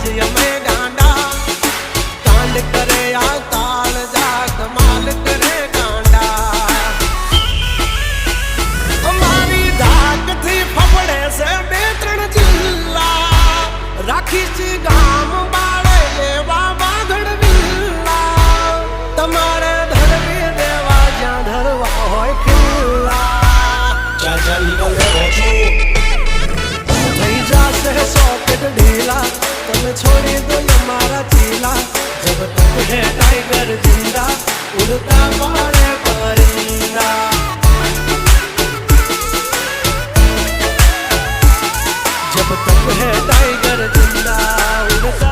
आज हमें गांडा कांड करे आ काल जा कमाल करे गांडा हमारी धाक थी फफड़े से बेतरण जिल्ला राखी सी गाम बाड़े लेवा बागड़ विल्ला तमारे धरवी देवा ज्या धरवा होय खिल्ला चाचा निकल रे नहीं जासे सॉकेट ढीला तुम्हें छोड़ी दो ये मारा चीला जब तक है टाइगर जिंदा उड़ता मारे परिंदा जब तक है टाइगर जिंदा उड़ता